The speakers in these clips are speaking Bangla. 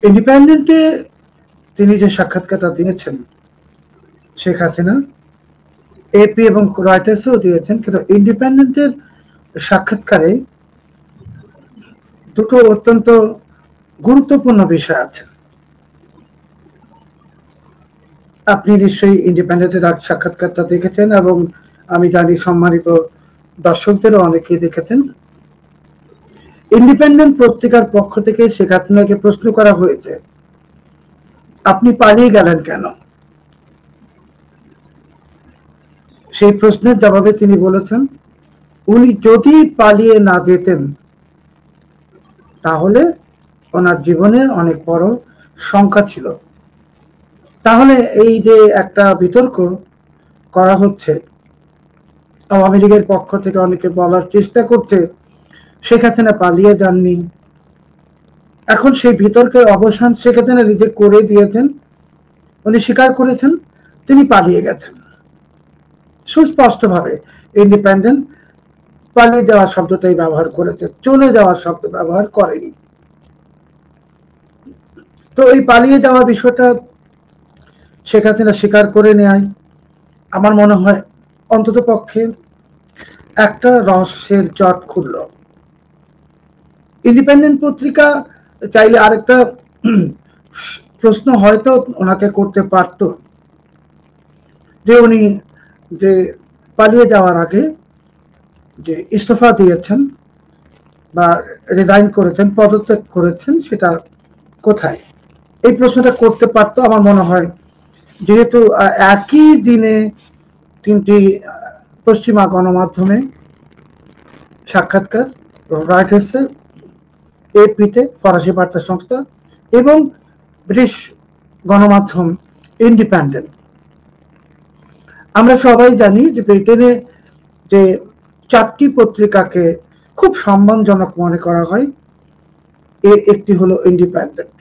ইন্ডিপেন্ডেন্টে তিনি যে সাক্ষাৎকারটা দিয়েছেন শেখ হাসিনা, এপি এবং রয়টার্সও দিয়েছেন, কিন্তু ইন্ডিপেন্ডেন্টের সাক্ষাৎকারে দুটো অত্যন্ত গুরুত্বপূর্ণ বিষয় আছে। আপনি নিশ্চয়ই ইন্ডিপেন্ডেন্টের সাক্ষাৎকারটা দেখেছেন এবং আমি জানি সম্মানিত দর্শকদেরও অনেকেই দেখেছেন। ইন্ডিপেন্ডেন্ট পত্রিকার পক্ষ থেকে শেখ হাসিনাকে প্রশ্ন করা হয়েছে, আপনি পালিয়ে গেলেন কেন? সেই প্রশ্নের জবাবে তিনি বলেছেন, উনি যদি পালিয়ে না যেতেন তাহলে ওনার জীবনে অনেক বড় শঙ্কা ছিল। তাহলে এই যে একটা বিতর্ক করা হচ্ছে, আওয়ামী লীগের পক্ষ থেকে অনেকে বলার চেষ্টা করছে শেখ হাসিনা পালিয়ে যাননি। এখন সেই বিতর্কের অবসান শেখ হাসিনা নিজে করে দিয়েছেন। উনি স্বীকার করেছেন তিনি পালিয়ে গেছেন। সুস্পষ্টভাবে ইন্ডিপেন্ডেন্ট পালিয়ে যাওয়ার শব্দটাই ব্যবহার করেছে, চলে যাওয়ার শব্দ ব্যবহার করেনি। তো এই পালিয়ে যাওয়ার বিষয়টা শেখ হাসিনা স্বীকার করে নেয় আমার মনে হয় অন্তত পক্ষে একটা রহস্যের জট খুলল। ইন্ডিপেন্ডেন্ট পত্রিকা চাইলে আরেকটা প্রশ্ন হয়তো ওনাকে করতে পারত, যে উনি যে পালিয়ে যাওয়ার আগে যে ইস্তফা দিয়েছেন বা রিজাইন করেছেন, পদত্যাগ করেছেন, সেটা কোথায়? এই প্রশ্নটা করতে পারতো আমার মনে হয়। যেহেতু একই দিনে তিনটি পশ্চিমা গণমাধ্যমে সাক্ষাৎকার, রয়টার্সে, এপিতে ফরাসি বার্তা সংস্থা এবং ব্রিটিশ গণমাধ্যম ইন্ডিপেন্ডেন্ট। আমরা সবাই জানি যে ব্রিটেনে যে 4টি পত্রিকাকে খুব সম্মানজনক মনে করা হয়, এর একটি হলো ইন্ডিপেন্ডেন্ট।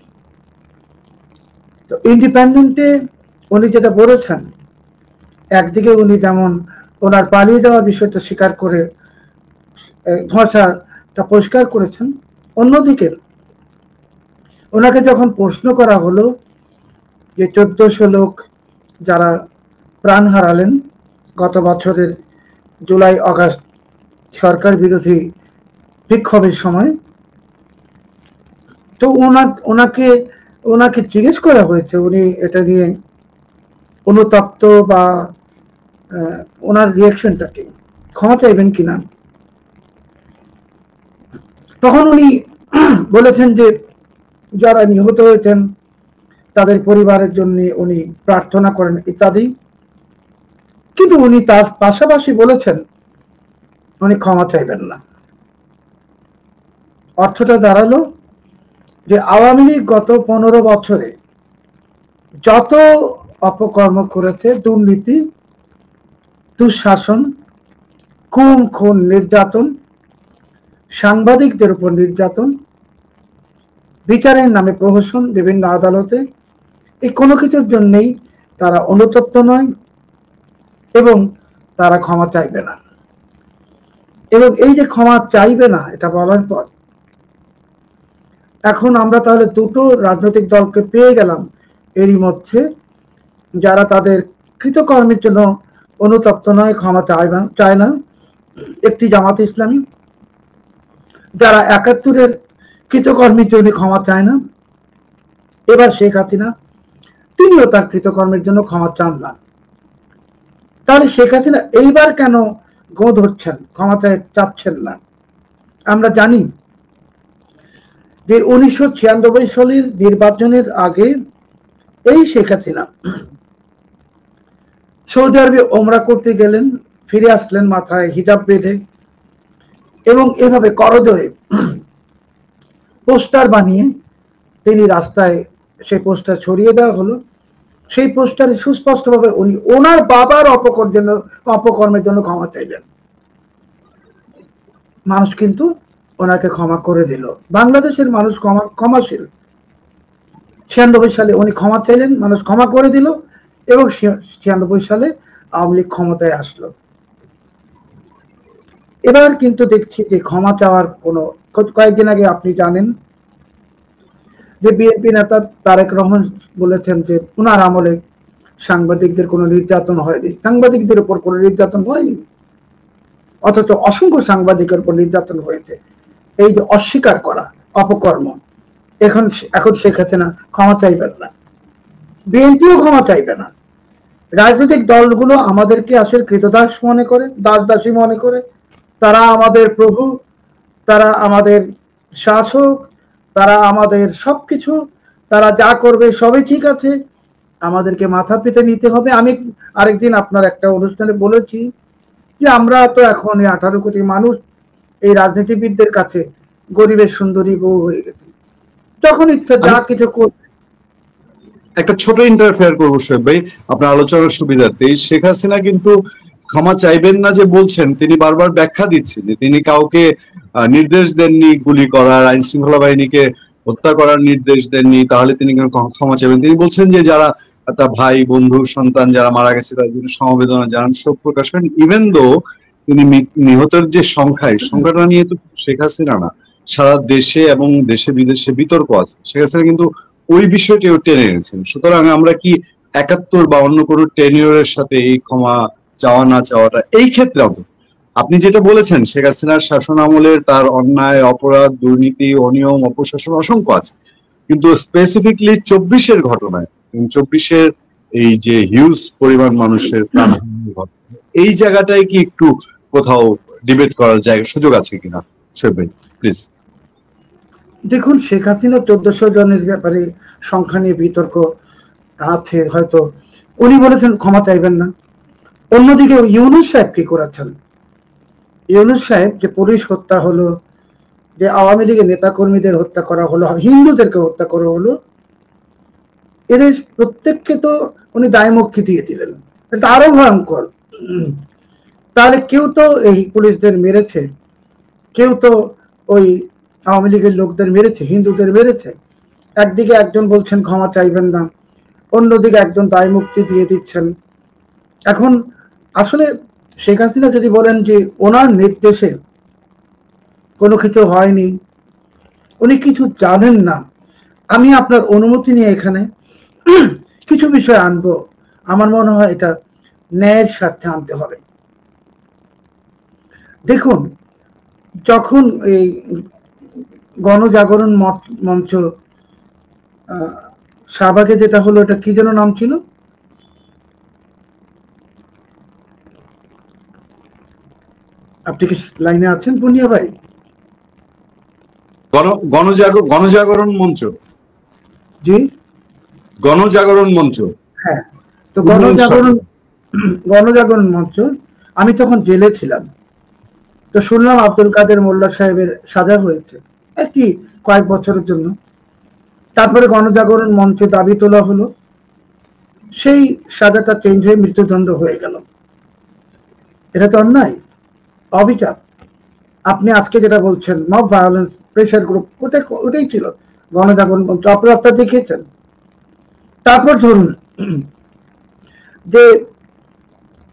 তো ইন্ডিপেন্ডেন্টে উনি যেটা বলেছেন, একদিকে উনি যেমন ওনার পালিয়ে যাওয়ার বিষয়টা স্বীকার করে ধোঁয়াশাটা পরিষ্কার করেছেন, অন্যদিকে ওনাকে যখন প্রশ্ন করা হলো যে 1400 লোক যারা প্রাণ হারালেন গত বছরের জুলাই আগস্ট সরকার বিরোধী বিক্ষোভের সময়, তো ওনাকে জিজ্ঞেস করা হয়েছে উনি এটা নিয়ে অনুতপ্ত বা ওনার রিয়াকশনটা কি, ক্ষমা চাইবেন কিনা। তখন উনি বলেছেন যে যারা নিহত হয়েছেন তাদের পরিবারের জন্য উনি প্রার্থনা করেন ইত্যাদি, কিন্তু উনি তার পাশাপাশি বলেছেন উনি ক্ষমা চাইবেন না। অর্থটা দাঁড়ালো যে আওয়ামী লীগ গত 15 বছরে যত অপকর্ম করেছে, দুর্নীতি, দুঃশাসন, খুন খুন নির্যাতন, সাংবাদিকদের উপর নির্যাতন, বিচারের নামে প্রহসন বিভিন্ন আদালতে, এই কোনো কিছুর জন্যই তারা অনুতপ্ত নয় এবং তারা ক্ষমা চাইবে না। এবং এই যে ক্ষমা চাইবে না এটা বলার পর এখন আমরা তাহলে দুটো রাজনৈতিক দলকে পেয়ে গেলাম এরই মধ্যে, যারা তাদের কৃতকর্মের জন্য অনুতপ্ত নয়, ক্ষমা চায় না। একটি জামাত ইসলামী, যারা 71-এর কৃতকর্মের জন্য ক্ষমা চায় না। এবার শেখ হাসিনা, তিনিও তার কৃতকর্মের জন্য ক্ষমা চান না। তাহলে শেখ হাসিনা এইবার কেন গো ধরছেন, ক্ষমা চাচ্ছেন না? আমরা জানি যে 1996 সালের নির্বাচনের আগে এই শেখ হাসিনা সৌদি আরবে ওমরা করতে গেলেন, ফিরে আসলেন মাথায় হিজাব বেঁধে, এবং এভাবে করজোরে পোস্টার বানিয়ে তিনি রাস্তায় সেই পোস্টার ছড়িয়ে দেওয়া হলো। সেই পোস্টারে সুস্পষ্টভাবে উনি ওনার বাবার অপকর্মের জন্য ক্ষমা চাইলেন। মানুষ কিন্তু ওনাকে ক্ষমা করে দিল। বাংলাদেশের মানুষ ক্ষমাশীল। 96 সালে উনি ক্ষমা চাইলেন, মানুষ ক্ষমা করে দিল, এবং 96 সালে আওয়ামী লীগ ক্ষমতায় আসলো। এবার কিন্তু দেখছি যে ক্ষমা চাওয়ার কোনো, কয়েকদিন আগে আপনি জানেন যে বিএনপি নেতা তারেক রহমান বলেছেন যে ওনার আমলে সাংবাদিকদের কোনো নির্যাতন হয়নি, সাংবাদিকদের উপর কোনো নির্যাতন হয়নি, অথচ অসংখ্য সাংবাদিকের উপর নির্যাতন হয়েছে। এই যে অস্বীকার করা অপকর্ম, এখন এখন শেখ হাসিনা ক্ষমা চাইবেন না, বিএনপিও ক্ষমা চাইবে না। রাজনৈতিক দলগুলো আমাদেরকে আসলে কৃতদাস মনে করে, দাস দাসী মনে করে, তারা আমাদের প্রভু, তারা আমাদের শাসক, তারা আমাদের সবকিছু, তারা যা করবে সবই ঠিক আছে, আমাদেরকে মাথা পেতে নিতে হবে। আমি আরেকদিন আপনার একটা অনুষ্ঠানে বলেছি যে আমরা তো এখন 18 কোটি মানুষ এই রাজনীতিবিদদের কাছে গরিবের সুন্দরী বউ হয়ে গেছে, যখন ইচ্ছা যা কিছু করবে। একটা ছোট ইন্টারফেয়ার করবো সোহেব ভাই আপনার আলোচনার সুবিধার্থে। শেখ হাসিনা কিন্তু ক্ষমা চাইবেন না যে বলছেন, তিনি বারবার ব্যাখ্যা দিচ্ছেন যে তিনি কাউকে নির্দেশ দেননি গুলি করার, আইন শৃঙ্খলা বাহিনীকে হত্যা করার নির্দেশ দেননি, তাহলে তিনি ক্ষমা চাইবেন। তিনি বলছেন যে যারা তার ভাই বন্ধু সন্তান যারা মারা গেছে তাদের জন্য সমবেদনা জানান, শোক প্রকাশ করেন। ইভেন দো তিনি নিহতের যে সংখ্যাটা নিয়ে তো শেখ হাসিনা না, সারা দেশে এবং দেশে বিদেশে বিতর্ক আছে। শেখ হাসিনা কিন্তু ওই বিষয়টিও টেনে এনেছেন। সুতরাং আমরা কি 71 বা অন্য কোনো টেনিয়রের সাথে এই ক্ষমা চাওয়া না চাওয়াটা এই ক্ষেত্রে আপনি যেটা বলেছেন শেখ হাসিনার শাসন আমলের তার অন্যায় অপরাধ দুর্নীতি অনিয়ম অপশাসন অসংখ্য আছে, কিন্তু স্পেসিফিকলি 24-এর ঘটনায়, 24-এর এই যে হিউজ পরিমাণ মানুষের প্রাণহানির ঘটনা, এই জায়গাটায় কি একটু কোথাও ডিবেট করার জায়গা সুযোগ আছে কিনা সোহেব ভাই প্লিজ। দেখুন, শেখ হাসিনা 1400 জনের ব্যাপারে সংখ্যা নিয়ে বিতর্ক আছে, হয়তো উনি বলেছেন ক্ষমা চাইবেন না। অন্যদিকে ইউনূস সাহেব কি করেছেন? ইউনূস সাহেব যে পুলিশ হত্যা হলো, যে আওয়ামী লীগের নেতা কর্মীদের হত্যা করা হলো, হিন্দুদেরকে হত্যা করা হলো, এদের প্রত্যেককে তো উনি দায়মুক্তি দিয়ে দিলেন। এটা আরো ভয়ঙ্কর। তাহলে কেউ তো এই পুলিশদের মেরেছে, কেউ তো ওই আওয়ামী লীগের লোকদের মেরেছে, হিন্দুদের মেরেছে। একদিকে একজন বলছেন ক্ষমা চাইবেন না, অন্যদিকে একজন দায় মুক্তি দিয়ে দিচ্ছেন। এখন আসলে শেখ হাসিনা যদি বলেন যে ওনার নির্দেশে কোনো কিছু হয়নি, উনি কিছু জানেন না, আমি আপনার অনুমতি নিয়ে এখানে কিছু বিষয় আনবো, আমার মনে হয় এটা ন্যায়ের স্বার্থে আনতে হবে। দেখুন, যখন এই গণজাগরণ মঞ্চ শাহবাগে যেটা হলো, এটা কি যেন নাম ছিল, আপনি কি লাইনে আছেন পুনিয়া ভাই? গণজাগরণ মঞ্চ। জি, গণজাগরণ মঞ্চ। হ্যাঁ, তো গণজাগরণ মঞ্চ, আমি তখন জেলে ছিলাম, তো শুনলাম আব্দুল কাদের মোল্লা সাহেবের সাজা হয়েছে একটি কয়েক বছরের জন্য। তারপরে গণজাগরণ মঞ্চে দাবি তোলা হলো, সেই সাজাটা চেঞ্জ হয়ে মৃত্যুদণ্ড হয়ে গেল। এটা তো অন্যায়, অবিচার। আপনি আজকে যেটা বলছেন মব ভায়োলেন্স প্রেশার গ্রুপ, ওটাই ছিল গণজাগরণ মঞ্চ, আপনারা দেখেছেন। তারপর ধরুন যে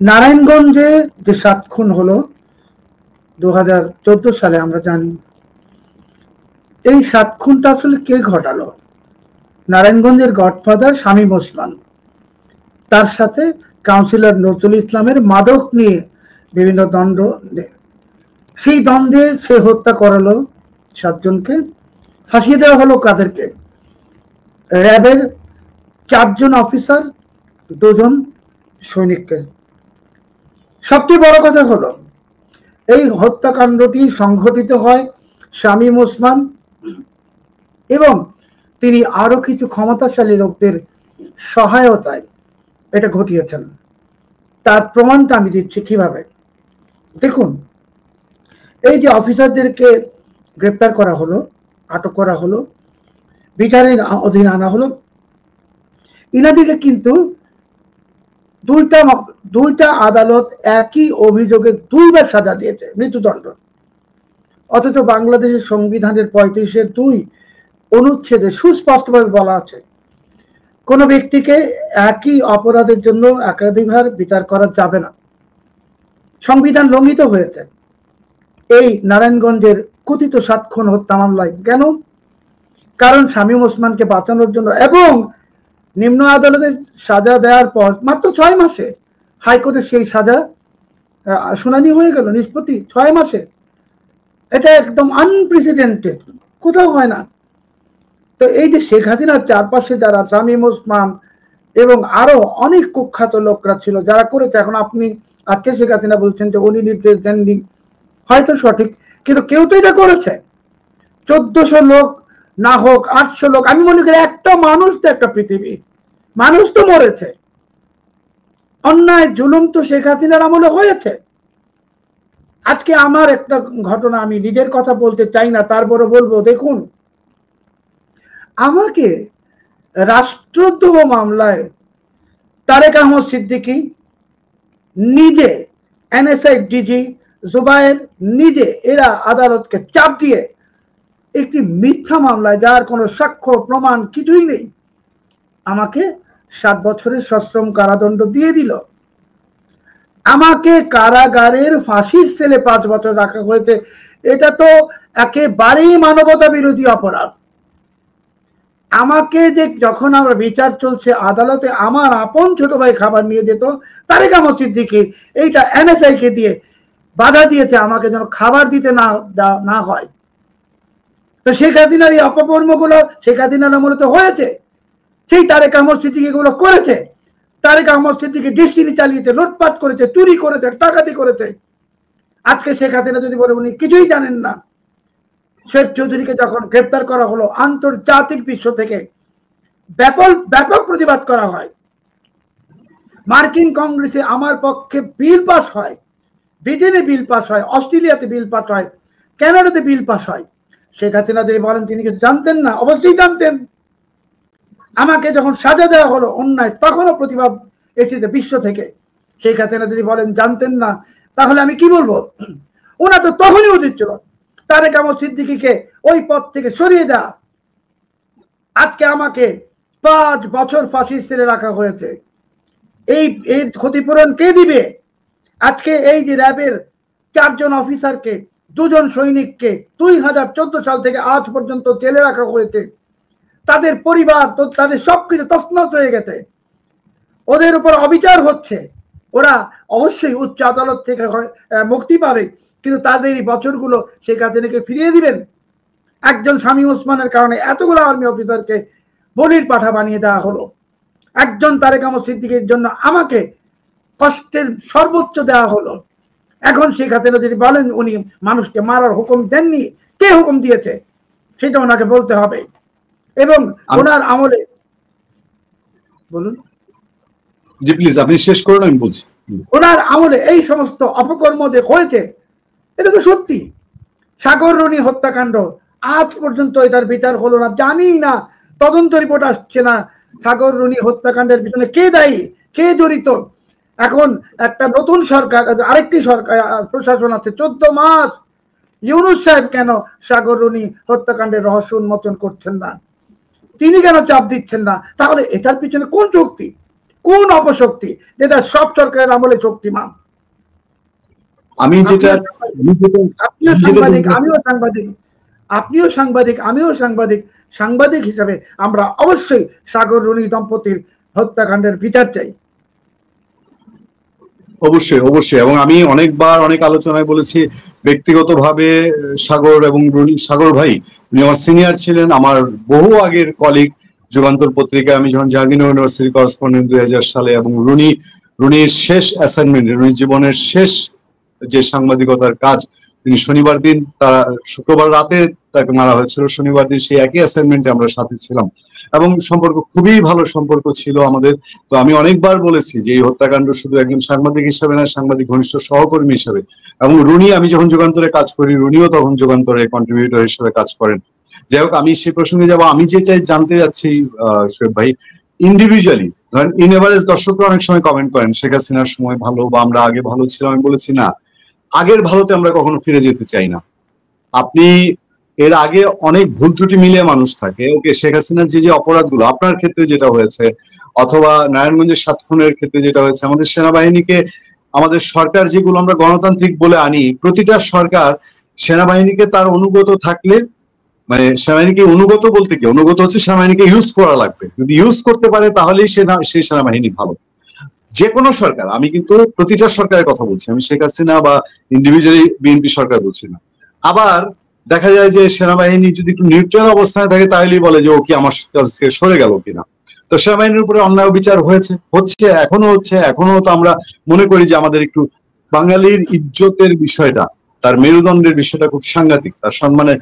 নারায়ণগঞ্জে যে 7 খুন হলো 2014 সালে, আমরা জানি এই 7 খুনটা আসলে কে ঘটালো? নারায়ণগঞ্জের গডফাদার শামীম ওসমান, তার সাথে কাউন্সিলর নজরুল ইসলামের মাদক নিয়ে বিভিন্ন দ্বন্দ্ব, সেই দ্বন্দ্বে সে হত্যা করালো 7 জনকে, ফাঁসিয়ে দেওয়া হলো কাদেরকে? র্যাবের 4 জন অফিসার, 2 জন সৈনিককে। সবচেয়ে বড় কথা হলো এই হত্যাকাণ্ডটি সংঘটিত হয় শামীম ওসমান এবং তিনি আরো কিছু ক্ষমতাশালী লোকদের সহায়তায় এটা ঘটিয়েছেন। তার প্রমাণটা আমি দিচ্ছি কিভাবে। দেখুন, এই যে অফিসারদেরকে গ্রেপ্তার করা হলো, আটক করা হলো, বিচারের অধীনে আনা হলো, ইনাদিকে কিন্তু দুইটা আদালত একই অভিযোগে 2 বার সাজা দিয়েছে, মৃত্যুদণ্ড। অথচ বাংলাদেশের সংবিধানের 35-এর 2 অনুচ্ছেদে সুস্পষ্টভাবে বলা আছে কোন ব্যক্তিকে একই অপরাধের জন্য একাধিকবার বিচার করা যাবে না। সংবিধান লঙ্ঘিত হয়েছে এই নারায়ণগঞ্জের কথিত 7 খুন হত্যা মামলায়। কেন? কারণ শামীম ওসমানকে বাঁচানোর জন্য, এবং নিম্ন আদালতে সাজা দেওয়ার পর মাত্র 6 মাসে হাইকোর্টের সেই সাজা শুনানি হয়ে গেল, নিষ্পত্তি 6 মাসে। এটা একদম আনপ্রেসিডেন্টেড, কোথাও হয় না। তো এই যে শেখ হাসিনার চারপাশে যারা শামীম ওসমান এবং আরো অনেক কুখ্যাত লোকরা ছিল যারা করেছে, এখন আপনি আজকে শেখ হাসিনা বলছেন যে উনি নির্দেশ দেননি, হয়তো সঠিক, কিন্তু কেউ তো এটা করেছে। 1400 লোক না হোক 800 লোক, আমি মনে করি একটা মানুষ তো একটা পৃথিবী, মানুষ তো মরেছে। অন্যায় জুলুম তো শেখ হাসিনার আমলে হয়েছে। আজকে আমার একটা ঘটনা, আমি নিজের কথা বলতে চাই না, তারপরে বলবো, দেখুন আমাকে রাষ্ট্রদ্রোহ মামলায় তারেক আহমদ সিদ্দিকী নিজে, এনএসআই ডিজি জুবায়ের নিজে, এরা আদালতকে চাপ দিয়ে একটি মিথ্যা মামলায়, যার কোনো সাক্ষ্য প্রমাণ কিছুই নেই, আমাকে 7 বছরের সশ্রম কারাদণ্ড দিয়ে দিল। আমাকে কারাগারের ফাঁসির সেলে 5 বছর রাখা হয়েছে। এটা তো একেবারেই মানবতা বিরোধী অপরাধ। আমাকে যে যখন আমরা বিচার চলছে আদালতে, আমার আপন ছোট ভাই খাবার নিয়ে যেত, তারেক আহমদ সিদ্দিকী এইটা এনএসআই কে দিয়ে বাধা দিয়েছে আমাকে যেন খাবার দিতে না হয়। তো শেখ হাসিনার এই অপকর্মগুলো শেখ হাসিনার আমলে তো হয়েছে, সেই তারেক আহমদ সিদ্দিকী এগুলো করেছে। তারেক আহমদ সিদ্দিকী ডিস্ট্রিক্ট চালিয়েছে, লুটপাট করেছে, চুরি করেছে, ডাকাতি করেছে। আজকে শেখ হাসিনা যদি বলে উনি কিছুই জানেন না, শেখ চৌধুরীকে যখন গ্রেপ্তার করা হলো, আন্তর্জাতিক বিশ্ব থেকে ব্যাপক প্রতিবাদ করা হয়। মার্কিন কংগ্রেসে আমার পক্ষে বিল পাস হয়, ব্রিটেনে বিল পাস হয়, অস্ট্রেলিয়াতে বিল পাস হয়, কানাডাতে বিল পাস হয়। শেখ হাসিনা যদি বলেন তিনি কিছু জানতেন না, অবশ্যই জানতেন। আমাকে যখন সাজা দেওয়া হলো অন্যায়, তখনও প্রতিবাদ এসেছে বিশ্ব থেকে। শেখ হাসিনা যদি বলেন জানতেন না, তাহলে আমি কি বলবো? ওনা তো তখনই উচিত ছিল তারেক আহমদ সিদ্দিকীকে ওই পদ থেকে সরিয়ে দেওয়া। আজকে আমাকে 5 বছর ফাঁসির সেলে রাখা হয়েছে। এই ক্ষতিপূরণ কে দিবে? আজকে এই যে র্যাবের 4 জন অফিসারকে, 2 জন সৈনিককে 2014 সাল থেকে আজ পর্যন্ত জেলে রাখা হয়েছে, তাদের পরিবার তো, তাদের সবকিছু তছনছ হয়ে গেছে, ওদের উপর অবিচার হচ্ছে। ওরা অবশ্যই উচ্চ আদালত থেকে মুক্তি পাবে, কিন্তু তাদের এই বছরগুলো শেখ হাসিনাকে ফিরিয়ে দিবেন? একজন শামীম ওসমানের কারণে এতগুলো আর্মি অফিসারকে বলির পাঠা বানিয়ে দেওয়া হলো। একজন তারেক আহমদ সিদ্দিকীর জন্য আমাকে কষ্টের সর্বোচ্চ দেওয়া হলো। এখন শেখ হাসিনা যদি বলেন উনি মানুষকে মারার হুকুম দেননি, কে হুকুম দিয়েছে সেটা ওনাকে বলতে হবে। এবং ওনার আমলে, বলুন। জি প্লিজ, আপনি শেষ করুন, আমি বলছি। ওনার আমলে এই সমস্ত অপকর্ম যে হয়েছে, এটা তো সত্যি। সাগর রুনি হত্যাকাণ্ড, আজ পর্যন্ত এটার বিচার হলো না, জানি না, তদন্ত রিপোর্ট আসছে না। সাগর রুনি হত্যাকাণ্ডের পিছনে কে দায়ী, কে জড়িত? এখন একটা নতুন সরকার, আরেকটি সরকার প্রশাসন আছে, 14 মাস। ইউনূস সাহেব কেন সাগর রুনি হত্যাকাণ্ডের রহস্য উন্মোচন করছেন না? তিনি কেন চাপ দিচ্ছেন না? তাহলে এটার পিছনে কোন শক্তি, কোন অপশক্তি, যেটা সব সরকারের আমলে শক্তিমান? আমি যেটা, আপনিও সাংবাদিক, আমিও সাংবাদিক, আপনিও সাংবাদিক, আমিও সাংবাদিক। সাংবাদিক হিসাবে আমরা অবশ্যই সাগর রুনি দম্পতির হত্যাকাণ্ডের বিচার চাই। অবশ্যই অবশ্যই, এবং আমি অনেকবার অনেক আলোচনায় বলেছি, ব্যক্তিগতভাবে সাগর এবং রুনি, সাগর ভাই উনি আমার সিনিয়র ছিলেন, আমার বহু আগের কলিগ। যুগান্তর পত্রিকায় আমি যখন জাহাঙ্গীরনগর ইউনিভার্সিটি করেসপন্ডেন্ট 2000 সালে, এবং রুনির শেষ অ্যাসাইনমেন্ট, রুনির জীবনের শেষ যে সাংবাদিকতার কাজ, তিনি শনিবার দিন, তারা শুক্রবার রাতে তাকে মারা হয়েছিল, শনিবার দিন সেই একই অ্যাসাইনমেন্টে আমরা সাথে ছিলাম, এবং সম্পর্ক খুবই ভালো সম্পর্ক ছিল আমাদের। তো আমি অনেকবার বলেছি যে এই হত্যাকাণ্ড শুধু একজন সাংবাদিক হিসাবে না, সাংবাদিক ঘনিষ্ঠ সহকর্মী হিসাবে, এবং রুনি, আমি যখন যুগান্তরে কাজ করি, রুনিও তখন যুগান্তরে কন্ট্রিবিউটর হিসেবে কাজ করেন। যাই হোক, আমি সেই প্রসঙ্গে যাবো। আমি যেটা জানতে যাচ্ছি শোয়েব ভাই, ইন্ডিভিজুয়ালি ধরেন, ইন এভারেজ দর্শকরা অনেক সময় কমেন্ট করেন শেখ হাসিনার সময় ভালো, বা আমরা আগে ভালো ছিলাম। আমি বলেছি না, আগের ভালোতে আমরা কখনো ফিরে যেতে চাই না। আপনি এর আগে অনেক ভুল ত্রুটি মিলিয়ে মানুষ থাকে, ওকে, শেখ হাসিনার যে অপরাধগুলো আপনার ক্ষেত্রে যেটা হয়েছে, অথবা নারায়ণগঞ্জের 7 খুনের ক্ষেত্রে যেটা হয়েছে, আমাদের সেনাবাহিনীকে, আমাদের সরকার যেগুলো আমরা গণতান্ত্রিক বলে আনি, প্রতিটা সরকার সেনাবাহিনীকে তার অনুগত থাকলে, মানে সেনাবাহিনীকে অনুগত বলতে কি, অনুগত হচ্ছে সেনাবাহিনীকে ইউজ করা লাগবে, যদি ইউজ করতে পারে তাহলেই সেই সেনাবাহিনী ভালো। যে কোনো সরকার, আমি কিন্তু প্রতিটা সরকারের কথা বলছি, আমি শেখ হাসিনা বা ইন্ডিভিজুয়ালি বিএনপি সরকার বলছি না। আবার দেখা যায় যে সেনাবাহিনী যদি একটু নিউট্রাল অবস্থানে থাকে তাহলেই বলে যে ও কি আমার কাছ থেকে সরে গেল কিনা। তো সেনাবাহিনীর উপরে অন্যায় বিচার হচ্ছে এখনো হচ্ছে, এখনো তো আমরা মনে করি যে আমাদের একটু বাঙালির ইজ্জতের বিষয়টা, তার মেরুদণ্ডের বিষয়টা খুব সাংঘাতিক, তার সম্মানে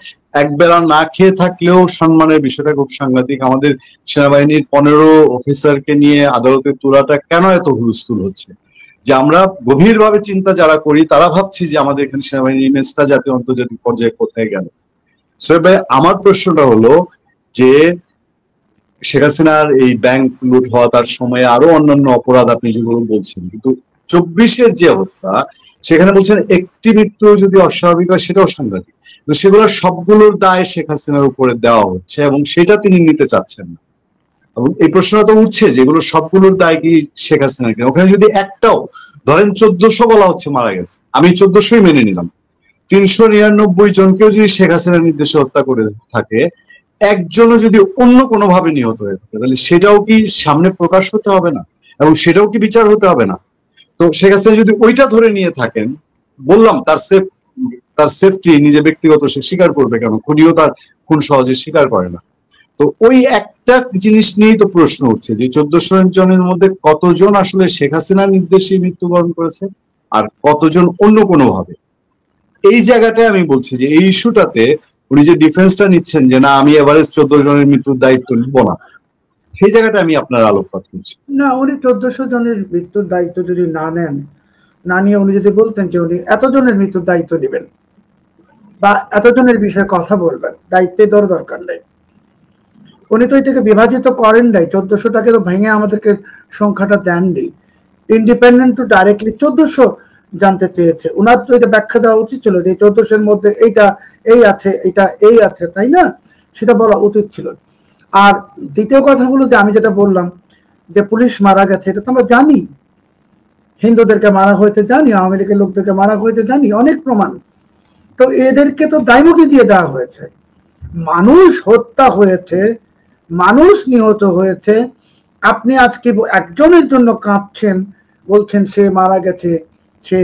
একবেলা না খেয়ে থাকলেও সম্মানের বিষয়টা খুব সাংঘাতিক। আমাদের সেনাবাহিনীর 15 অফিসারকে নিয়ে আদালতে তোলাটা কেন এত হুলস্থুল হচ্ছে, যে আমরা গভীরভাবে চিন্তা যারা করি তারা ভাবছি যে আমাদের এখানে সেনাবাহিনীর ইমেজটা জাতীয় আন্তর্জাতিক পর্যায়ে কোথায় গেল। সোহেব ভাই, আমার প্রশ্নটা হলো যে শেখ হাসিনার এই ব্যাংক লুট হওয়া, তার সময়ে আরো অন্যান্য অপরাধ আপনি যেগুলো বলছেন, কিন্তু 24-এর যে হত্যা, সেখানে বলছেন একটি মৃত্যু যদি অস্বাভাবিক হয় সেটাও সাংঘাতিক, কিন্তু সেগুলো সবগুলোর দায় শেখ হাসিনার উপরে দেওয়া হচ্ছে এবং সেটা তিনি নিতে চাচ্ছেন না। এবং এই প্রশ্নটা তো উঠছে যে এগুলো সবগুলোর দায় কি শেখ হাসিনার কিনা। ওখানে যদি একটাও, ধরেন 1400 বলা হচ্ছে মারা গেছে, আমি 1400ই মেনে নিলাম, 399 জনকেও যদি শেখ হাসিনার নির্দেশে হত্যা করে থাকে, একজনও যদি অন্য কোনো ভাবে নিহত হয়ে থাকে, তাহলে সেটাও কি সামনে প্রকাশ হতে হবে না, এবং সেটাও কি বিচার হতে হবে না? তো শেখ হাসিনা যদি ওইটা ধরে নিয়ে থাকেন, বললাম তার সেফটি নিজে ব্যক্তিগত, সে স্বীকার করবে কেন? খুনিও তার খুন সহজে স্বীকার করে না। তো ওই একটা জিনিস নিয়েই তো প্রশ্ন উঠছে যে 1400 জনের মধ্যে কতজন আসলে শেখ হাসিনার নির্দেশে মৃত্যুবরণ করেছে আর কতজন অন্য কোনো ভাবে। এই জায়গাটায় আমি বলছি যে এই ইস্যুটাতে উনি যে ডিফেন্সটা নিচ্ছেন যে না আমি এভারেজ 14 জনের মৃত্যুর দায়িত্ব নিব না, সেই জায়গাটা আমি আপনার আলোকপাত করছি। না, উনি 1400 জনের মৃত্যুর দায়িত্ব যদি না নেন, না নিয়ে উনি যদি বলতেন যে উনি এতজনের মৃত্যুর দায়িত্ব নেবেন বা এতজনের বিষয়ে কথা বলবেন, দায়িত্বে দরকার নেই। উনি তো এটাকে বিভাজিত করেন নাই, 1400টাকে তো ভেঙে আমাদেরকে সংখ্যাটা দেননি। ইন্ডিপেন্ডেন্ট টু ডাইরেক্টলি 1400 জানতে চেয়েছে, উনার তো এটা ব্যাখ্যা দেওয়া উচিত ছিল যে 1400-এর মধ্যে এইটা এই আছে, এটা এই আছে, তাই না? সেটা বলা উচিত ছিল। আর দ্বিতীয় কথা হলো যে আমি যেটা বললাম যে পুলিশ মারা গেছে, এটা তো আমরা জানি, হিন্দুদেরকে মারা হয়েছে জানি, আওয়ামী লীগের লোকদেরকে মারা হয়েছে জানি, অনেক প্রমাণ। তো এদেরকে তো দায়মুক্তি দিয়ে দেওয়া হয়েছে। মানুষ হত্যা হয়েছে, মানুষ নিহত হয়েছে, আপনি আজকে একজনের জন্য কাঁদছেন, বলছেন সে মারা গেছে, সে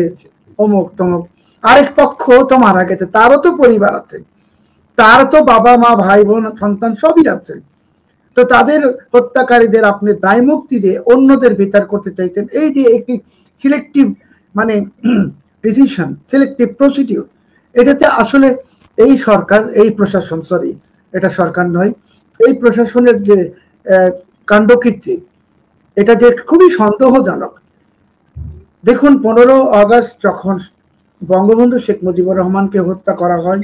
অমুক তমুক। আরেক পক্ষ তো মারা গেছে, তারও তো পরিবার আছে, তার তো বাবা মা ভাই বোন সন্তান সবই আছে। তো তাদের হত্যাকারীদের আপনি দায় মুক্তি দিয়ে অন্যদের বিচার করতে চাইছেন, এই যে একটি সিলেক্টিভ মানে ডিসিশন, সিলেক্টিভ প্রসিডিউর, এটাতে আসলে এই সরকার, এই প্রশাসন, সরি এটা সরকার নয়, এই প্রশাসনের যে কাণ্ডকীর্তি, এটা যে খুবই সন্দেহজনক। দেখুন 15 আগস্ট যখন বঙ্গবন্ধু শেখ মুজিবুর রহমানকে হত্যা করা হয়,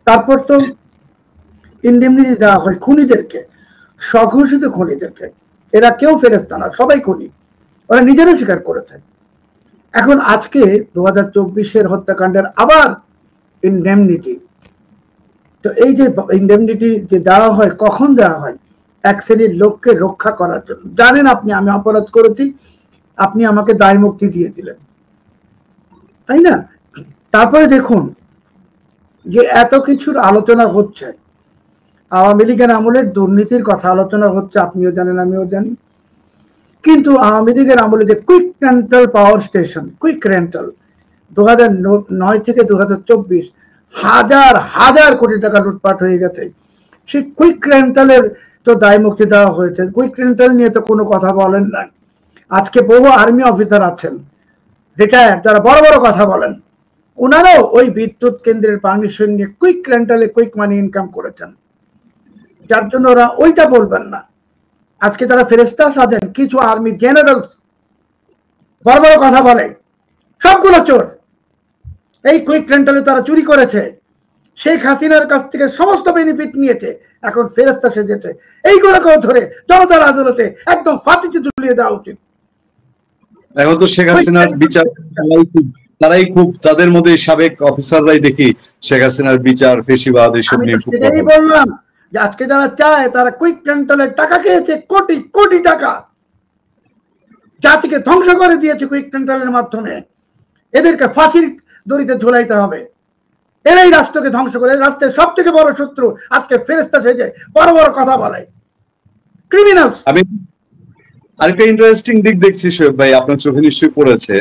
তারপর তো ইন্ডেমনিটি দেওয়া হয় খুনিদেরকে, স্বঘোষিত খুনিদেরকে। এরা কেউ ফেরেশতা না, সবাই খুনি, ওরা নিজেরা স্বীকার করেছে। এখন আজকে 2024-এর হত্যাকাণ্ডের আবার ইন্ডেমনিটি। তো এই যে ইন্ডেমনিটি যে দেওয়া হয়, কখন দেওয়া হয়? এক শ্রেণীর লোককে রক্ষা করার জন্য। জানেন আপনি আমি অপরাধ করেছি, আপনি আমাকে দায় মুক্তি দিয়ে দিলেন, তাই না? তারপরে দেখুন যে এত কিছুর আলোচনা হচ্ছে, আওয়ামী লীগের আমলের দুর্নীতির কথা আলোচনা হচ্ছে, আপনিও জানেন আমিও জানি, কিন্তু আওয়ামী লীগের আমলে যে quick rental power station, quick rental 2009 থেকে 2024 হাজার হাজার কোটি টাকা লুটপাট হয়ে গেছে। সেই কুইক রেন্টালের তো দায় মুক্তি দেওয়া হয়েছে, কুইক রেন্টাল নিয়ে তো কোনো কথা বলেন না। আজকে বহু আর্মি অফিসার আছেন রিটায়ার্ড, যারা বড় বড় কথা বলেন, ওনারাও ওই বিদ্যুৎ কেন্দ্রের পারমিশন নিয়ে কুইক রেন্টালে কুইক মানি ইনকাম করেছেন, যার জন্য ওরা ওইটা বলবেন না। আজকে তারা ফেরেশতা সাজেন, কিছু আর্মি জেনারেল বড় বড় কথা বলে, সবগুলো চোর। এই কুইক রেন্টালে তারা চুরি করেছে, শেখ হাসিনার কাছ থেকে সমস্ত বেনিফিট নিয়েছে, এখন ফেরেশতা সেজেছে। এইগুলোকেও ধরে জনতার আদালতে একদম ফাঁসিতে ঝুলিয়ে দেওয়া উচিত। এখন তো শেখ হাসিনার বিচার তারাই খুব, তাদের মধ্যে সাবেক অফিসাররাই দেখি শেখ হাসিনার বিচার, ফেসিবাদ এসব নিয়ে খুব সেটাই বললাম যে আজকে যারা চায় তারা কুইক রেন্টালের টাকা খেয়েছে, কোটি কোটি টাকা, জাতিকে ধ্বংস করে দিয়েছে কুইক রেন্টালের মাধ্যমে। এদেরকে ফাঁসির দড়িতে ঝুলাইতে হবে। এরাই রাষ্ট্রকে ধ্বংস করে। রাষ্ট্রের সব থেকে বড় শত্রু আজকে ফেরেশতা সেজে বড় বড় কথা বলে, ক্রিমিনালস। আমি আরেকটা ইন্টারেস্টিং দিক দেখছি শোয়েব ভাই, আপনার চোখে নিশ্চয়ই পড়েছে,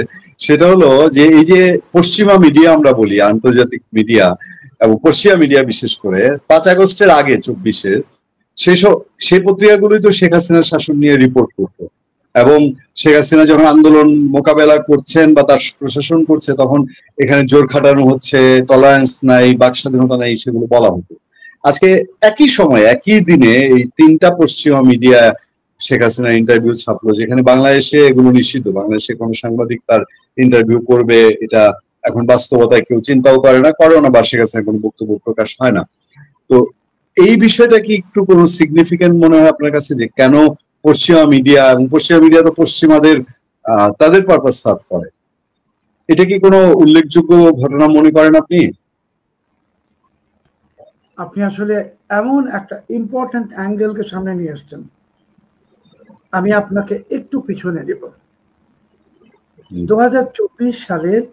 সেটা হলো যে এই যে পশ্চিমা মিডিয়া আমরা বলি, আন্তর্জাতিক মিডিয়া এবং পশ্চিমা মিডিয়া বিশেষ করে 5 আগস্টের আগে 24-এ সেই পত্রিকাগুলোই তো শেখ হাসিনার শাসন নিয়ে রিপোর্ট করতো, এবং শেখ হাসিনা যখন আন্দোলন মোকাবেলা করছেন বা তার প্রশাসন করছে তখন এখানে জোর খাটানো হচ্ছে, টলারেন্স নাই, বাক স্বাধীনতা নাই, সেগুলো বলা হতো। আজকে একই সময় একই দিনে এই 3টা পশ্চিমা মিডিয়া শেখ হাসিনার ইন্টারভিউ ছাপলো, যেখানে বাংলাদেশে এগুলো নিষিদ্ধ, বাংলাদেশে কোনো সাংবাদিক তার ইন্টারভিউ করবে এটা এখন বাস্তবতায় কেউ চিন্তাও করে না, করেও না, বা শেখ হাসিনার কোনো বক্তব্য প্রকাশ হয় না। তো এই বিষয়টা কি একটু কোনো সিগনিফিকেন্ট মনে হয় আপনার কাছে, যে কেন পশ্চিমা মিডিয়া, এবং পশ্চিমা মিডিয়া তো পশ্চিমাদের তাদের পারপাস সার্ভ করে, এটা কি কোনো উল্লেখযোগ্য ঘটনা মনে করেন আপনি? আপনি আসলে এমন একটা ইম্পর্টেন্ট অ্যাঙ্গেলকে সামনে নিয়ে আসছেন, আমি আপনাকে একটু পিছনে দেব। 2024 সালের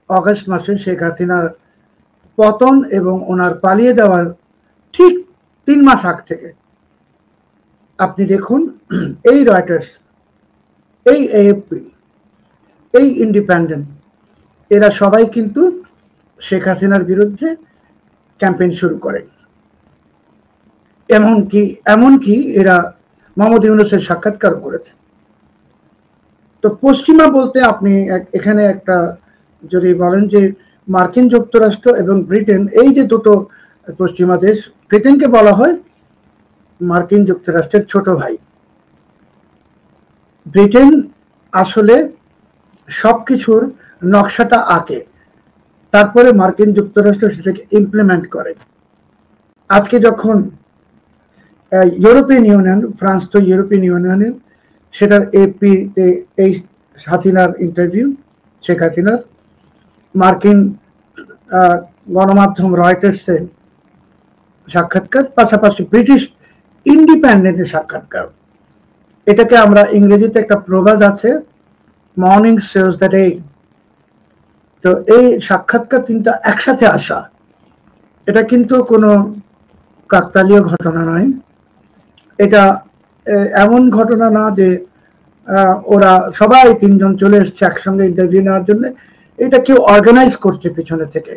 অগস্ট মাসে শেখ হাসিনার পতন এবং ওনার পালিয়ে যাওয়ার ঠিক 3 মাস আগ থেকে আপনি দেখুন, এই রয়টার্স, এই এএফপি, এই ইন্ডিপেন্ডেন্ট, এরা সবাই কিন্তু শেখ হাসিনার বিরুদ্ধে ক্যাম্পেইন শুরু করে। এমনকি এরা মোহাম্মদ ইউনূসের সাক্ষাৎকার করেছে। তো পশ্চিমা বলতে আপনি এখানে একটা যদি বলেন যে মার্কিন যুক্তরাষ্ট্র এবং ব্রিটেন, এই যে দুটো পশ্চিমা দেশ, ব্রিটেনকে বলা হয় মার্কিন যুক্তরাষ্ট্রের ছোট ভাই। ব্রিটেন আসলে সবকিছুর নকশাটা আঁকে, তারপরে মার্কিন যুক্তরাষ্ট্র সেটাকে ইমপ্লিমেন্ট করে। আজকে যখন ইউরোপিয়ান ইউনিয়ন, ফ্রান্স তো ইউরোপিয়ান ইউনিয়নের, সেটার এপিতে এই হাসিনার ইন্টারভিউ, শেখ হাসিনার, মার্কিন গণমাধ্যম রয়টার্সের সাক্ষাৎকার, পাশাপাশি ব্রিটিশ ইন্ডিপেন্ডেন্টের সাক্ষাৎকার। এটাকে আমরা ইংরেজিতে একটা প্রবাদ আছে, মর্নিং সেজ দ্য ডে। তো এই সাক্ষাৎকার 3টা একসাথে আসা, এটা কিন্তু কোনো কাকতালীয় ঘটনা নয়। এটা এমন ঘটনা না যে ওরা সবাই 3 জন চলে এসছে একসঙ্গে ইন্টারভিউ নেওয়ার জন্য। এটা কেউ অর্গানাইজ করছে পেছনে থেকে।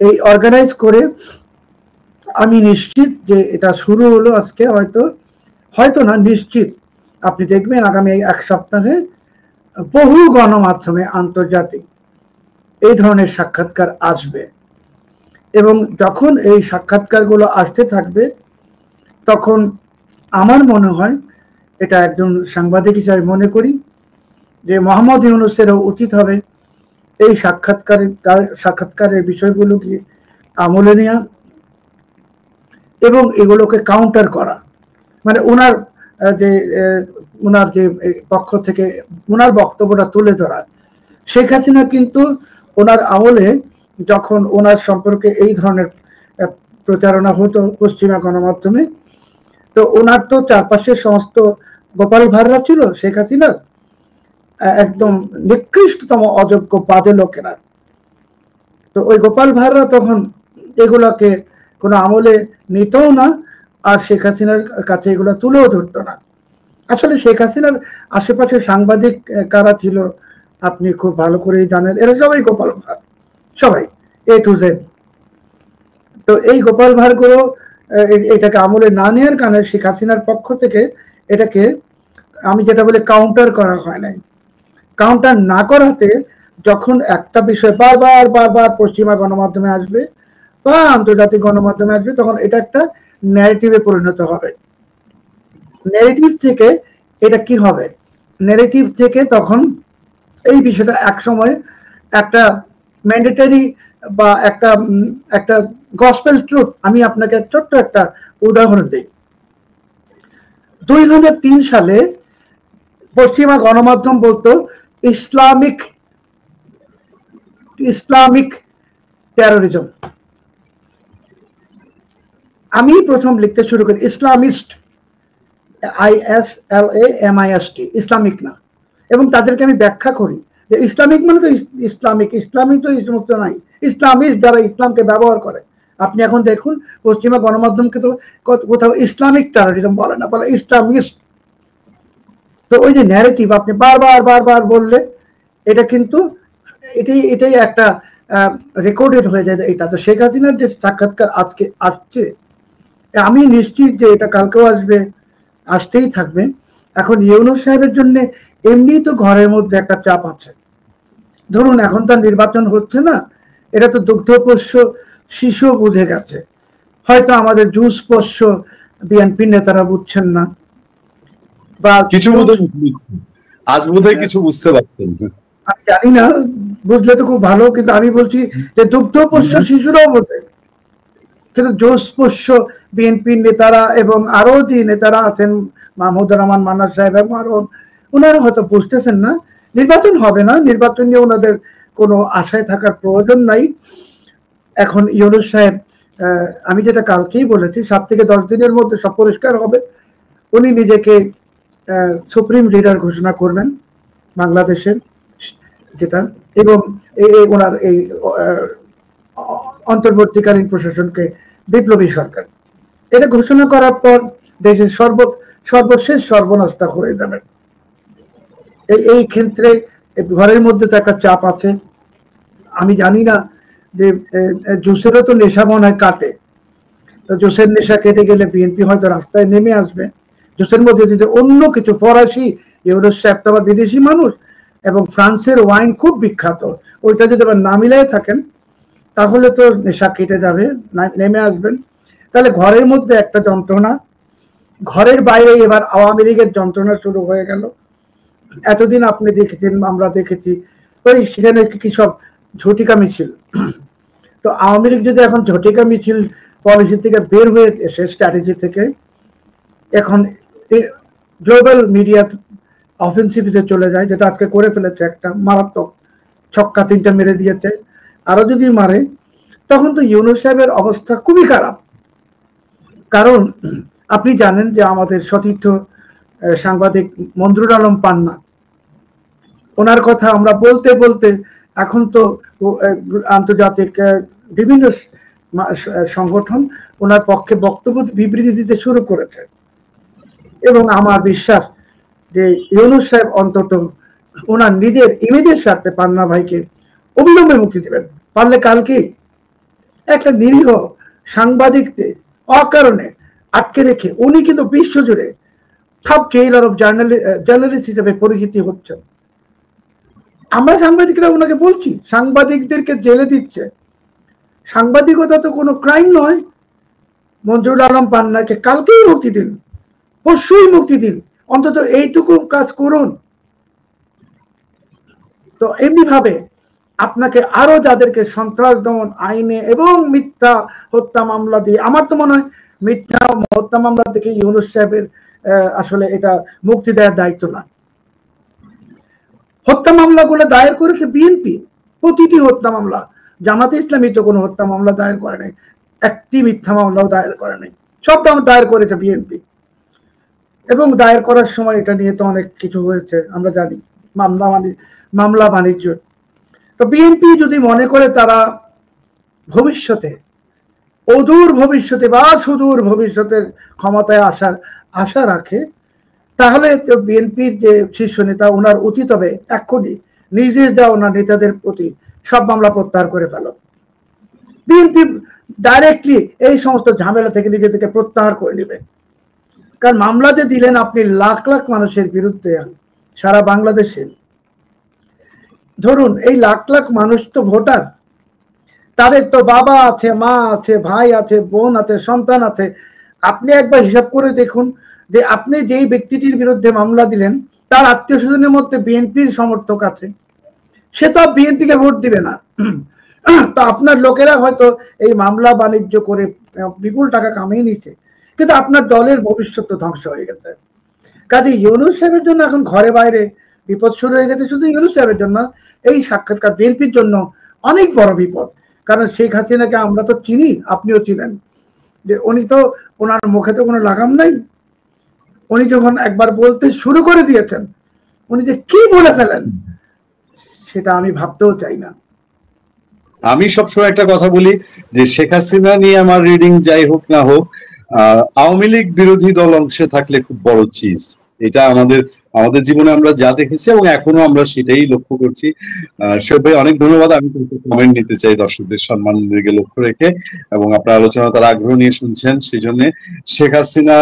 এই অর্গানাইজ করে, আমি নিশ্চিত যে এটা শুরু হলো আজকে, হয়তো না, নিশ্চিত আপনি দেখবেন আগামী 1 সপ্তাহে বহু গণমাধ্যমে আন্তর্জাতিক এই ধরনের সাক্ষাৎকার আসবে। এবং যখন এই সাক্ষাৎকারগুলো আসতে থাকবে, তখন আমার মনে হয়, এটা একজন সাংবাদিক হিসাবে মনে করি, যে মোহাম্মদ ইউনূসেরও উচিত হবে এই সাক্ষাৎকারের বিষয়গুলোকে আমলে নেওয়া এবং এগুলোকে কাউন্টার করা। মানে ওনার যে পক্ষ থেকে ওনার বক্তব্যটা তুলে ধরা। শেখ হাসিনা কিন্তু ওনার আমলে, যখন ওনার সম্পর্কে এই ধরনের প্রচারণা হতো পশ্চিমা গণমাধ্যমে, তো ওনার তো চারপাশে সমস্ত গোপাল ভাঁড়রা ছিল শেখ হাসিনা, একদম নিকৃষ্টতম অযোগ্য বাজে লোকেরা। তো ওই গোপাল ভাঁড়রা তখন এগুলাকে কোনো আমলে নিতও না, আর শেখ হাসিনার কাছে এগুলো তুলেও ধরতো না। আসলে শেখ হাসিনার আশেপাশে সাংবাদিক কারা ছিল আপনি খুব ভালো করেই জানেন, এরা সবাই গোপাল ভাঁড়, সবাই A to Z। তো এই গোপাল ভাঁড়গুলো এটাকে আমলে না নেওয়ার কারণে শেখ হাসিনার পক্ষ থেকে এটাকে, আমি যেটা বলে, কাউন্টার করা হয় নাই। কাউন্টার না করাতে যখন একটা বিষয় বারবার পশ্চিমা গণমাধ্যমে আসবে বা আন্তর্জাতিক গণমাধ্যমে আসবে, তখন এটা একটা ন্যারেটিভে পরিণত হবে। ন্যারেটিভ থেকে এটা কি হবে, ন্যারেটিভ থেকে তখন এই বিষয়টা এক সময় একটা ম্যান্ডেটরি বা একটা গসপেল ট্রুথ। আমি আপনাকে ছোট্ট একটা উদাহরণ দিই। 2003 সালে পশ্চিমা গণমাধ্যম বলতো ইসলামিক টেরোরিজম। আমি প্রথম লিখতে শুরু করি ইসলামিস্ট, ISLAMIST, ইসলামিক না। এবং তাদেরকে আমি ব্যাখ্যা করি যে ইসলামিক মানে তো ইসলামিক তো ইসমুক্ত নাই, ইসলামিস্ট যারা ইসলামকে ব্যবহার করে। আপনি এখন দেখুন পশ্চিমা গণমাধ্যমকে তো কোথাও ইসলামিক টেররিজম বলে না, বলে ইসলামিস্ট। তো ওই যে ন্যারেটিভ আপনি বারবার বারবার বললে এটা কিন্তু এটাই একটা রেকর্ডেড হয়ে যায় এটা। তো শেখ হাসিনার যে সাক্ষাৎকার আজকে আসছে, আমি নিশ্চিত যে এটা কালকেও আসবে, আসতেই থাকবে। এখন ইউনূস সাহেবের জন্য এমনি তো ঘরের মধ্যে একটা চাপ আছে। ধরুন এখন তার নির্বাচন হচ্ছে না, এটা তো দুগ্ধপোষ্য শিশু বুঝে গেছে, হয়তো আমাদের জুস পোষ্য বিএনপির নেতারা বুঝছেন না, বা কিছু আজ বোধহয় কিছু বুঝতে পারছেন। আমি জানি না, বুঝলে তো খুব ভালো, কিন্তু আমি বলছি যে দুগ্ধপোষ্য শিশুরাও বোঝে, কিন্তু জোশ পোষ্য বিএনপির নেতারা এবং আরো যে নেতারা আছেন, মাহমুদুর রহমান মান্নান সাহেব এবং আরো, ওনারা হয়তো বুঝতেছেন না নির্বাচন হবে না, নির্বাচন নিয়ে ওনাদের কোনো আশায় থাকার প্রয়োজন নাই। এখন ইউনূস সাহেব, আমি যেটা কালকেই বলেছি, 7 থেকে 10 দিনের মধ্যে সব পরিষ্কার হবে। উনি নিজেকে সুপ্রিম লিডার ঘোষণা করবেন বাংলাদেশের, যেটা, এবং ওনার এই অন্তর্বর্তীকালীন প্রশাসনকে বিপ্লবী সরকার, এটা ঘোষণা করার পর দেশের সর্বশেষ সর্বনাশটা হয়ে যাবে। এই ক্ষেত্রে ঘরের মধ্যে তো একটা চাপ আছে। আমি জানি না যে জোসেরও তো নেশা মনে হয় কাটে, তো জোসের নেশা কেটে গেলে বিএনপি হয়তো রাস্তায় নেমে আসবে। জোসের মধ্যে যদি অন্য কিছু, ফরাসি, ইউরোপ সাহেব তো আবার বিদেশি মানুষ, এবং ফ্রান্সের ওয়াইন খুব বিখ্যাত, ওইটা যদি আবার না মিলাই থাকেন তাহলে তো নেশা কেটে যাবে, নেমে আসবেন। তাহলে ঘরের মধ্যে একটা যন্ত্রণা, ঘরের বাইরে এবার আওয়ামী লীগের যন্ত্রণা শুরু হয়ে গেল। এতদিন আপনি দেখেছেন, আমরা দেখেছি ওই সেখানে কি সব ঝটিকা মিছিল। তো আওয়ামী লীগ যদি এখন ঝটিকা মিছিল পলিসি থেকে বের হয়ে এসে, স্ট্র্যাটেজি থেকে এখন গ্লোবাল মিডিয়া অফেন্সিভে চলে যায়, যেটা আজকে করে ফেলেছে, একটা মারাত্মক ছক্কা 3টা মেরে দিয়েছে, আরো যদি মারে তখন তো ইউনূস সাহেবের অবস্থা খুবই খারাপ। কারণ আপনি জানেন যে আমাদের সতীর্থ সাংবাদিক মঞ্জুরুল আলম পান্না, ওনার কথা আমরা বলতে বলতে এখন তো আন্তর্জাতিক বিভিন্ন সংগঠন ওনার পক্ষে বক্তব্য বিবৃতি দিতে শুরু করেছে, এবং আমার বিশ্বাস যে ইউনূস সাহেব অন্তত ওনার নিজের ইমেজের স্বার্থে পান্না ভাইকে অবিলম্বে মুক্তি দেবেন। পারলে কালকে একটা নিরীহ সাংবাদিকদের অকারণে আটকে রেখে উনি কিন্তু বিশ্বজুড়ে টপ জেইলার অফ জার্নালিস্ট হিসেবে পরিচিতি হচ্ছেন। আমরা সাংবাদিকরা ওনাকে বলছি, সাংবাদিকদেরকে জেলে দিচ্ছে, সাংবাদিকতা তো কোনো ক্রাইম নয়। মঞ্জুরুল আলম পান্নাকে কালকেই মুক্তি দিন, পরশুই মুক্তি দিন, অন্তত এইটুকু কাজ করুন। তো এমনি ভাবে আপনাকে আরো যাদেরকে সন্ত্রাস দমন আইনে এবং মিথ্যা হত্যা মামলা দিয়ে, আমার তো মনে হয় মিথ্যা হত্যা মামলা থেকে ইউনূস সাহেবের আসলে এটা মুক্তি দেওয়ার দায়িত্ব না। হত্যা মামলাগুলো দায়ের করেছে বিএনপি, প্রতিটি হত্যা মামলা। জামাতে ইসলামী তো কোনো হত্যা মামলা দায়ের করে নাই, একটি মিথ্যা মামলাও দায়ের করে নাই, সব দায়ের করেছে বিএনপি। এবং দায়ের করার সময় এটা নিয়ে তো অনেক কিছু হয়েছে, আমরা জানি, মামলা বাণিজ্য। তো বিএনপি যদি মনে করে তারা ভবিষ্যতে, অদূর ভবিষ্যতে বা সুদূর ভবিষ্যতের ক্ষমতায় আসার আশা রাখে, তাহলে বিএনপির যে শীর্ষ নেতা, ওনার উচিত হবে এক্ষুনি নির্দেশ দেওয়া ওনার নেতাদের প্রতি সব মামলা প্রত্যাহার করে ফেলো। বিএনপি ডাইরেক্টলি এই সমস্ত ঝামেলা থেকে নিজেদেরকে প্রত্যাহার করে নেবে। কারণ মামলা যে দিলেন আপনি লাখ লাখ মানুষের বিরুদ্ধে, সারা বাংলাদেশে ধরুন এই লাখ লাখ মানুষ তো ভোটার, তাদের তো বাবা আছে, মা আছে, ভাই আছে, বোন আছে, সন্তান আছে। আপনি একবার হিসাব করে দেখুন যে আপনি যেই ব্যক্তিটির বিরুদ্ধে মামলা দিলেন তার আত্মীয় স্বজনের মধ্যে বিএনপির সমর্থক আছে, সে তো বিএনপিকে ভোট দিবে না। তো আপনার লোকেরা হয়তো এই মামলা বাণিজ্য করে বিপুল টাকা কামিয়ে নিচ্ছে, কিন্তু আপনার দলের ভবিষ্যৎ তো ধ্বংস হয়ে গেছে। কাজে ইউনূস সাহেবের জন্য এখন ঘরে বাইরে বিপদ শুরু হয়ে গেছে। শুধু ইউনূস সাহেবের জন্য, এই সাক্ষাৎকার বিএনপির জন্য অনেক বড় বিপদ। কারণ শেখ হাসিনাকে আমরা তো চিনি, আপনিও চিনেন, যে উনি তো, ওনার মুখে তো কোনো লাগাম নাই। উনি যখন একবার বলতে শুরু করে দিয়েছেন, উনি যে কি বলে ফেলেন সেটা আমি ভাবতেও চাই না। আমি সবসময় একটা কথা বলি যে শেখ হাসিনা নিয়ে আমার রিডিং যাই হোক না হোক, আওয়ামী লীগ বিরোধী দল অংশে থাকলে খুব বড় চিজ। এটা আমাদের আমাদের জীবনে আমরা যা দেখেছি এবং এখনো আমরা সেটাই লক্ষ্য করছি। শোয়েব ভাই অনেক ধন্যবাদ। আমি কমেন্ট নিতে চাই দর্শকদের সম্মান দিকে লক্ষ্য রেখে, এবং আপনার আলোচনা তারা আগ্রহ নিয়ে শুনছেন সেই জন্য। শেখ হাসিনা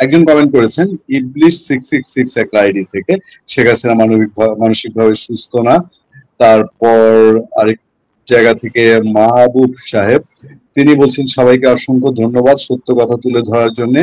একজন কমেন্ট করেছেন ইবলিশ 666 একটা আইডি থেকে, শেখ হাসিনা মানসিকভাবে সুস্থ না। তারপর আরেক জায়গা থেকে মাহবুব সাহেব, তিনি বলছেন সবাইকে অসংখ্য ধন্যবাদ সত্য কথা তুলে ধরার জন্য।